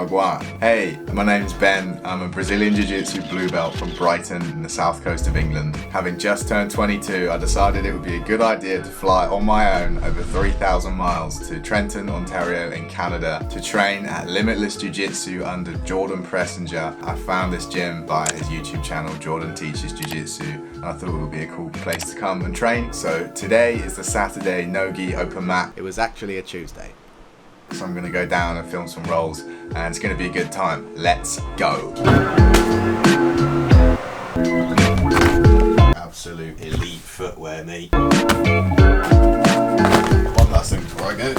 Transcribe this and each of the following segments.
Wagwan. Hey, my name's Ben. I'm a Brazilian Jiu Jitsu blue belt from Brighton in the south coast of England. Having just turned 22, I decided it would be a good idea to fly on my own over 3,000 miles to Trenton, Ontario in Canada to train at Limitless Jiu Jitsu under Jordan Pressinger. I found this gym via his YouTube channel, Jordan Teaches Jiu Jitsu, and I thought it would be a cool place to come and train. So today is the Saturday no-gi open mat. It was actually a Tuesday. So I'm going to go down and film some rolls and it's going to be a good time. Let's go. Absolute elite footwear, mate. One last thing before I go.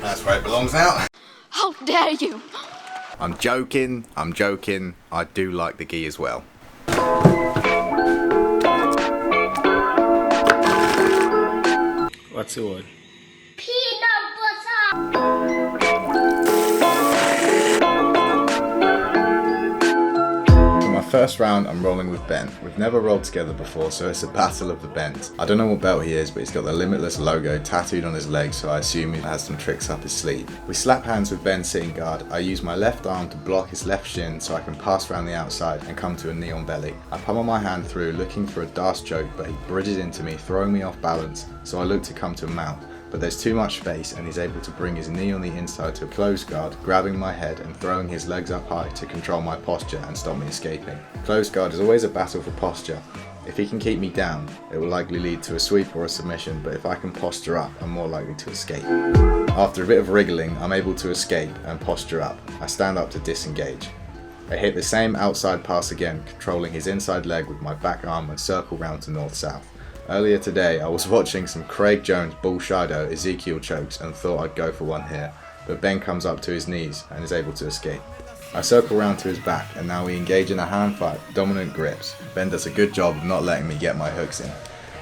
That's where it belongs now. How dare you? I'm joking. I do like the gi as well. What's the word? First round, I'm rolling with Ben. We've never rolled together before, so it's a battle of the bents. I don't know what belt he is, but he's got the Limitless logo tattooed on his leg, so I assume he has some tricks up his sleeve. We slap hands with Ben sitting guard. I use my left arm to block his left shin so I can pass around the outside and come to a knee on belly. I pummel my hand through, looking for a Darce choke, but he bridges into me, throwing me off balance, so I look to come to a mount. But there's too much space and he's able to bring his knee on the inside to a closed guard, grabbing my head and throwing his legs up high to control my posture and stop me escaping. Closed guard is always a battle for posture. If he can keep me down, it will likely lead to a sweep or a submission, but if I can posture up, I'm more likely to escape. After a bit of wriggling, I'm able to escape and posture up. I stand up to disengage. I hit the same outside pass again, controlling his inside leg with my back arm and circle round to north-south. Earlier today, I was watching some Craig Jones Bull Shido Ezekiel chokes and thought I'd go for one here, but Ben comes up to his knees and is able to escape. I circle round to his back and now we engage in a hand fight, dominant grips. Ben does a good job of not letting me get my hooks in.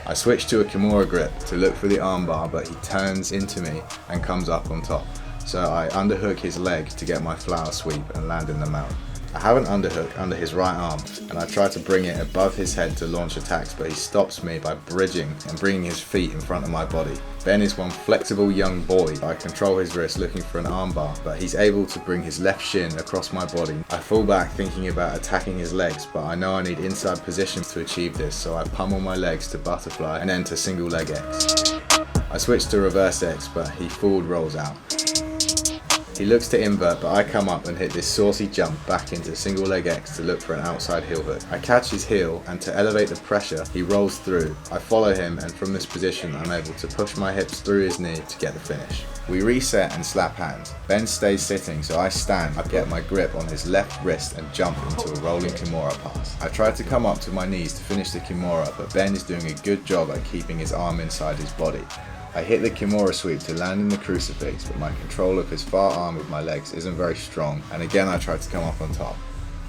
I switch to a Kimura grip to look for the armbar, but he turns into me and comes up on top. So I underhook his leg to get my flower sweep and land in the mount. I have an underhook under his right arm and I try to bring it above his head to launch attacks, but he stops me by bridging and bringing his feet in front of my body. Ben is one flexible young boy. I control his wrist looking for an armbar, but he's able to bring his left shin across my body. I fall back thinking about attacking his legs, but I know I need inside position to achieve this, so I pummel my legs to butterfly and then to single leg X. I switch to reverse X, but he forward rolls out. He looks to invert, but I come up and hit this saucy jump back into single leg X to look for an outside heel hook. I catch his heel and to elevate the pressure, he rolls through. I follow him and from this position I'm able to push my hips through his knee to get the finish. We reset and slap hands. Ben stays sitting, so I stand. I get my grip on his left wrist and jump into a rolling Kimura pass. I try to come up to my knees to finish the Kimura, but Ben is doing a good job at keeping his arm inside his body. I hit the Kimura sweep to land in the crucifix, but my control of his far arm with my legs isn't very strong, and again I tried to come up on top.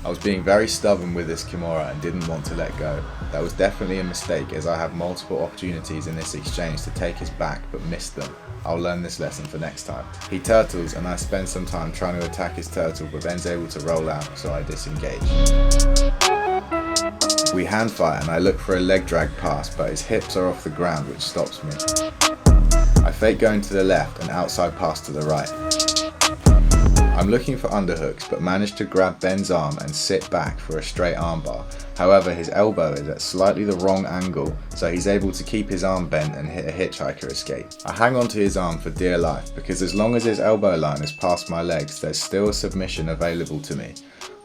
I was being very stubborn with this Kimura and didn't want to let go. That was definitely a mistake, as I have multiple opportunities in this exchange to take his back but missed them. I'll learn this lesson for next time. He turtles and I spend some time trying to attack his turtle, but Ben's able to roll out, so I disengage. We hand fight and I look for a leg drag pass, but his hips are off the ground, which stops me. I fake going to the left and outside pass to the right. I'm looking for underhooks, but manage to grab Ben's arm and sit back for a straight armbar. However, his elbow is at slightly the wrong angle, so he's able to keep his arm bent and hit a hitchhiker escape. I hang on to his arm for dear life, because as long as his elbow line is past my legs, there's still a submission available to me.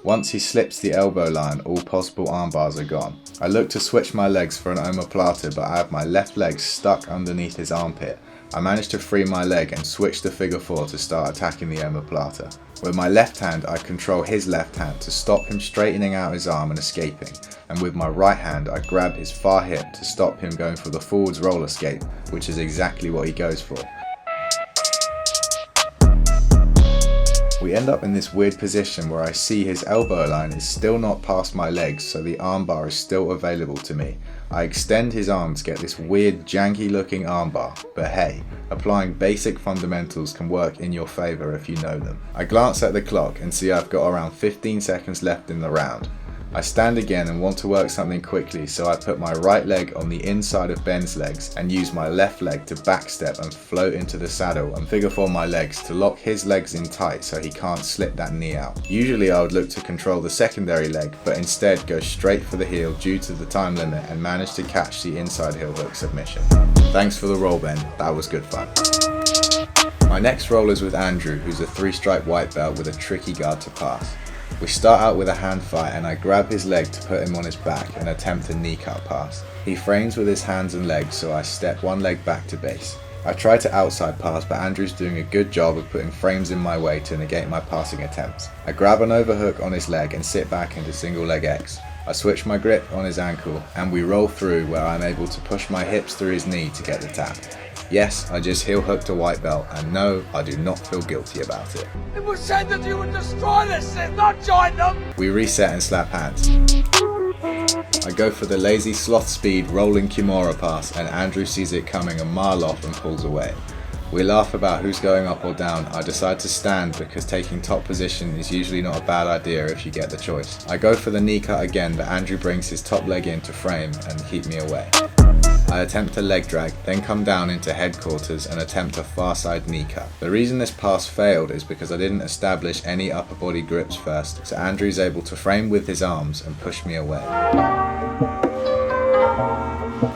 Once he slips the elbow line, all possible armbars are gone. I look to switch my legs for an omoplata, but I have my left leg stuck underneath his armpit. I manage to free my leg and switch to figure 4 to start attacking the omoplata. With my left hand, I control his left hand to stop him straightening out his arm and escaping, and with my right hand, I grab his far hip to stop him going for the forwards roll escape, which is exactly what he goes for. We end up in this weird position where I see his elbow line is still not past my legs, so the armbar is still available to me. I extend his arm to get this weird janky looking armbar, but hey, applying basic fundamentals can work in your favour if you know them. I glance at the clock and see I've got around 15 seconds left in the round. I stand again and want to work something quickly, so I put my right leg on the inside of Ben's legs and use my left leg to backstep and float into the saddle and figure four my legs to lock his legs in tight so he can't slip that knee out. Usually I would look to control the secondary leg, but instead go straight for the heel due to the time limit and manage to catch the inside heel hook submission. Thanks for the roll, Ben, that was good fun. My next roll is with Andrew, who's a 3-stripe white belt with a tricky guard to pass. We start out with a hand fight and I grab his leg to put him on his back and attempt a knee cut pass. He frames with his hands and legs, so I step one leg back to base. I try to outside pass, but Andrew's doing a good job of putting frames in my way to negate my passing attempts. I grab an overhook on his leg and sit back into single leg X. I switch my grip on his ankle and we roll through where I'm able to push my hips through his knee to get the tap. Yes, I just heel hooked a white belt, and no, I do not feel guilty about it. It was said that you would destroy this shit, not join them! We reset and slap hands. I go for the lazy sloth speed rolling Kimura pass, and Andrew sees it coming a mile off and pulls away. We laugh about who's going up or down. I decide to stand because taking top position is usually not a bad idea if you get the choice. I go for the knee cut again, but Andrew brings his top leg in to frame and keep me away. I attempt a leg drag, then come down into headquarters and attempt a far side knee cut. The reason this pass failed is because I didn't establish any upper body grips first, so Andrew's able to frame with his arms and push me away.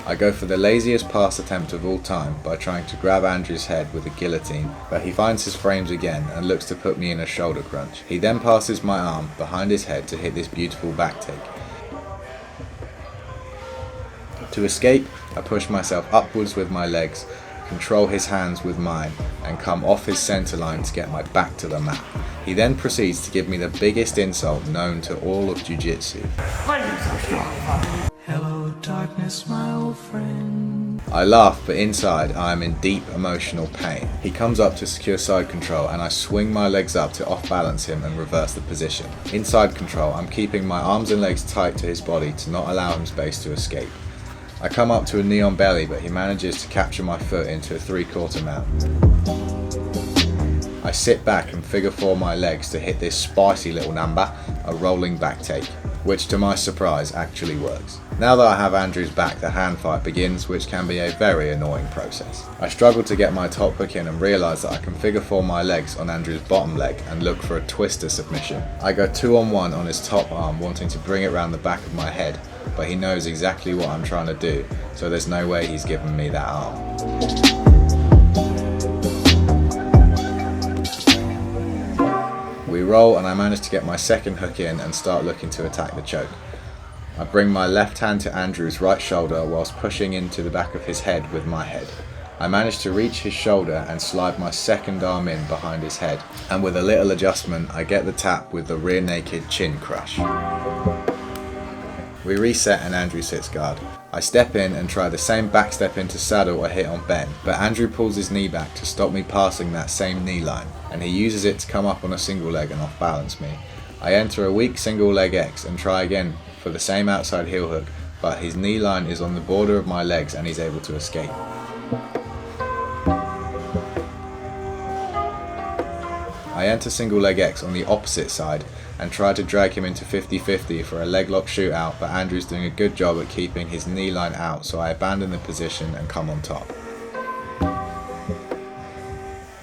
I go for the laziest pass attempt of all time by trying to grab Andrew's head with a guillotine, but he finds his frames again and looks to put me in a shoulder crunch. He then passes my arm behind his head to hit this beautiful back take. To escape, I push myself upwards with my legs, control his hands with mine, and come off his center line to get my back to the mat. He then proceeds to give me the biggest insult known to all of Jiu-Jitsu. Hello darkness, my old friend. I laugh, but inside I am in deep emotional pain. He comes up to secure side control and I swing my legs up to off balance him and reverse the position. In side control, I'm keeping my arms and legs tight to his body to not allow him space to escape. I come up to a knee on belly, but he manages to capture my foot into a 3/4 mount. I sit back and figure four my legs to hit this spicy little number, a rolling back take, which to my surprise actually works. Now that I have Andrew's back, the hand fight begins, which can be a very annoying process. I struggle to get my top hook in and realise that I can figure four my legs on Andrew's bottom leg and look for a twister submission. I go 2-on-1 on his top arm, wanting to bring it round the back of my head, but he knows exactly what I'm trying to do, so there's no way he's giving me that arm. We roll and I manage to get my second hook in and start looking to attack the choke. I bring my left hand to Andrew's right shoulder whilst pushing into the back of his head with my head. I manage to reach his shoulder and slide my second arm in behind his head, and with a little adjustment I get the tap with the rear naked chin crush. We reset and Andrew sits guard. I step in and try the same back step into saddle I hit on Ben, but Andrew pulls his knee back to stop me passing that same knee line, and he uses it to come up on a single leg and off balance me. I enter a weak single leg X and try again for the same outside heel hook, but his knee line is on the border of my legs and he's able to escape. I enter single leg X on the opposite side and try to drag him into 50-50 for a leg lock shootout, but Andrew's doing a good job at keeping his knee line out, so I abandon the position and come on top.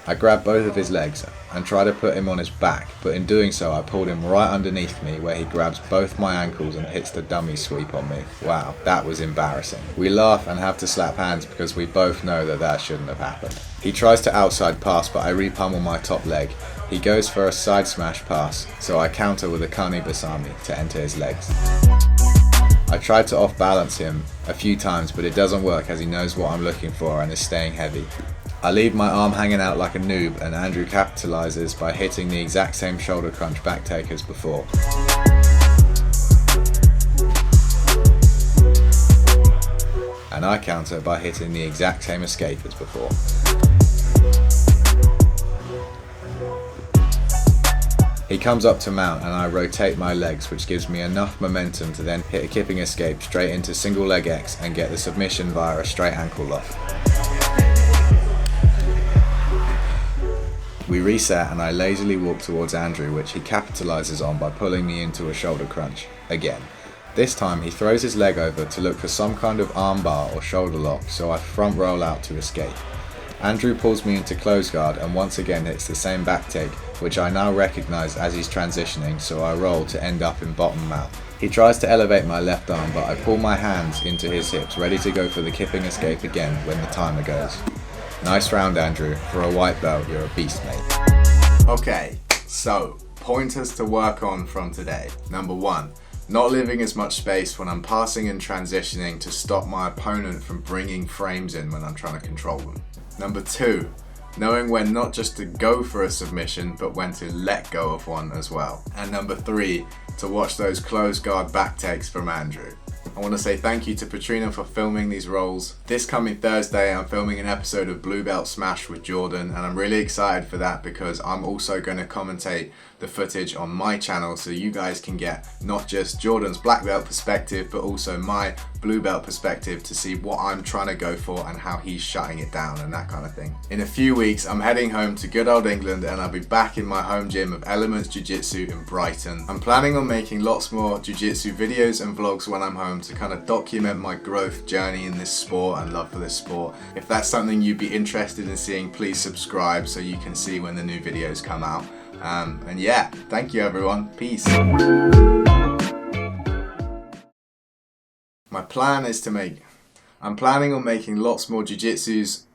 I grab both of his legs and try to put him on his back, but in doing so I pulled him right underneath me where he grabs both my ankles and hits the dummy sweep on me. Wow, that was embarrassing. We laugh and have to slap hands because we both know that that shouldn't have happened. He tries to outside pass, but I re-pummel my top leg. He goes for a side smash pass, so I counter with a Kani Basami to enter his legs. I tried to off balance him a few times, but it doesn't work as he knows what I'm looking for and is staying heavy. I leave my arm hanging out like a noob, and Andrew capitalizes by hitting the exact same shoulder crunch back take as before. And I counter by hitting the exact same escape as before. He comes up to mount and I rotate my legs, which gives me enough momentum to then hit a kipping escape straight into single leg X and get the submission via a straight ankle lock. We We reset and I lazily walk towards Andrew, which he capitalizes on by pulling me into a shoulder crunch again. This time he throws his leg over to look for some kind of armbar or shoulder lock, so I front roll out to escape. Andrew pulls me into close guard and once again hits the same back take, which I now recognize as he's transitioning, so I roll to end up in bottom mount. He tries to elevate my left arm, but I pull my hands into his hips, ready to go for the kipping escape again when the timer goes. Nice round, Andrew. For a white belt, you're a beast, mate. Okay, so pointers to work on from today. Number 1. Not leaving as much space when I'm passing and transitioning to stop my opponent from bringing frames in when I'm trying to control them. Number 2, knowing when not just to go for a submission, but when to let go of one as well. And number 3, to watch those close guard back takes from Andrew. I want to say thank you to Patrina for filming these rolls. This coming Thursday, I'm filming an episode of Blue Belt Smash with Jordan, and I'm really excited for that because I'm also going to commentate the footage on my channel so you guys can get not just Jordan's black belt perspective, but also my blue belt perspective to see what I'm trying to go for and how he's shutting it down and that kind of thing. In a few weeks, I'm heading home to good old England and I'll be back in my home gym of Elements Jiu Jitsu in Brighton. I'm planning on making lots more Jiu Jitsu videos and vlogs when I'm home to kind of document my growth journey in this sport and love for this sport. If that's something you'd be interested in seeing, please subscribe so you can see when the new videos come out. And yeah, thank you everyone. Peace. My plan is to I'm planning on making lots more jiu-jitsus.